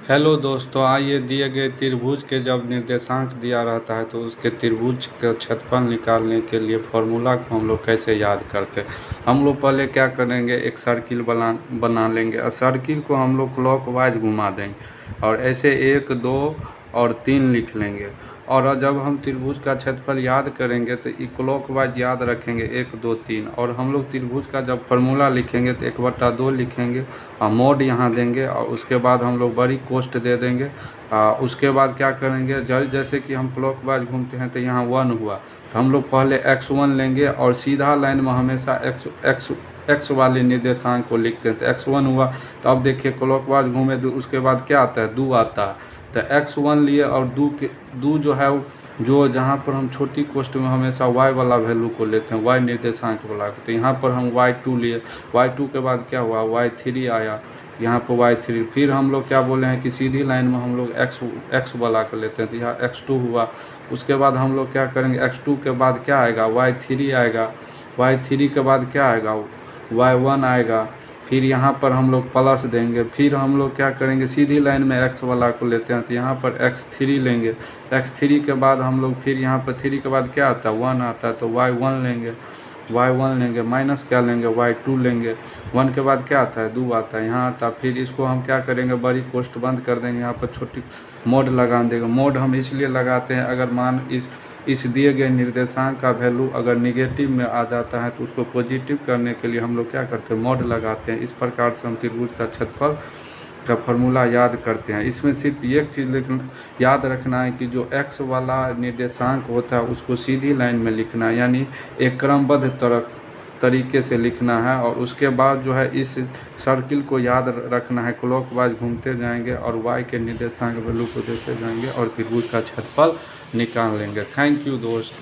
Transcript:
Hello दोस्तों, आइए दिए गए त्रिभुज के जब निर्देशांक दिया रहता है तो उसके त्रिभुज का क्षेत्रफल निकालने के लिए फॉर्मूला को हम लोग कैसे याद करते हैं। हम लोग पहले क्या करेंगे, एक सर्किल बना लेंगे और सर्किल को हम लोग क्लॉकवाइज घुमा देंगे और ऐसे 1 2 और 3 लिख लेंगे। और जब हम त्रिभुज का क्षेत्रफल याद करेंगे तो क्लॉकवाइज याद रखेंगे 1 2 3। और हम लोग त्रिभुज का जब फार्मूला लिखेंगे तो 1/2 लिखेंगे और मोड यहाँ देंगे और उसके बाद हम लोग बड़ी कोष्ट दे देंगे। उसके बाद क्या करेंगे, जैसे कि हम क्लॉकवाइज घूमते हैं तो यहाँ 1 हुआ तो हम लोग पहले x1 लेंगे और सीधा लाइन में हमेशा x वाले निर्देशांक को लिखते हैं। तो x1 हुआ तो अब देखिए क्लॉकवाइज घूमे तो उसके बाद क्या आता है, 2 आता है। तो x1 लिए और 2 जो है जो जहाँ पर हम छोटी कोष्ट में हमेशा y वाला वैल्यू को लेते हैं, y निर्देशांक वाला। तो यहाँ पर हम y2 लिए, y2 के बाद क्या हुआ, y3 आया, यहाँ पर y3। फिर हम लोग क्या बोले हैं कि सीधी लाइन में हम लोग x वाला को लेते हैं तो यहाँ x2 हुआ। उसके बाद हम लोग क्या करेंगे, x2 के बाद क्या आएगा, y3 आएगा, y3 के बाद क्या आएगा, y1 आएगा। फिर यहाँ पर हम लोग प्लस देंगे। फिर हम लोग क्या करेंगे, सीधी लाइन में x वाला को लेते हैं तो यहाँ पर x3 लेंगे। x3 के बाद हम लोग फिर यहाँ पर 3 के बाद क्या आता है, 1 आता है तो y1 लेंगे, माइनस क्या लेंगे, y2 लेंगे। 1 के बाद क्या आता है, 2 आता है, यहाँ आता है। फिर इसको हम क्या करेंगे, बड़ी कोष्ट बंद कर देंगे, यहाँ पर छोटी मोड लगा देंगे। मोड हम इसलिए लगाते हैं अगर मान इस दिए गए निर्देशांक का वैल्यू अगर निगेटिव में आ जाता है तो उसको पॉजिटिव करने के लिए हम लोग क्या करते हैं, मोड लगाते हैं। इस प्रकार से हम त्रिभुज का क्षेत्रफल का फॉर्मूला याद करते हैं। इसमें सिर्फ एक चीज़ याद रखना है कि जो x वाला निर्देशांक होता है उसको सीधी लाइन में लिखना है, यानी एक क्रमबद्ध तरीके से लिखना है। और उसके बाद जो है इस सर्किल को याद रखना है, क्लॉकवाइज घूमते जाएंगे और y के निर्देशांक वैल्यू को देते जाएंगे और त्रिभुज का क्षेत्रफल निकाल लेंगे। थैंक यू दोस्त।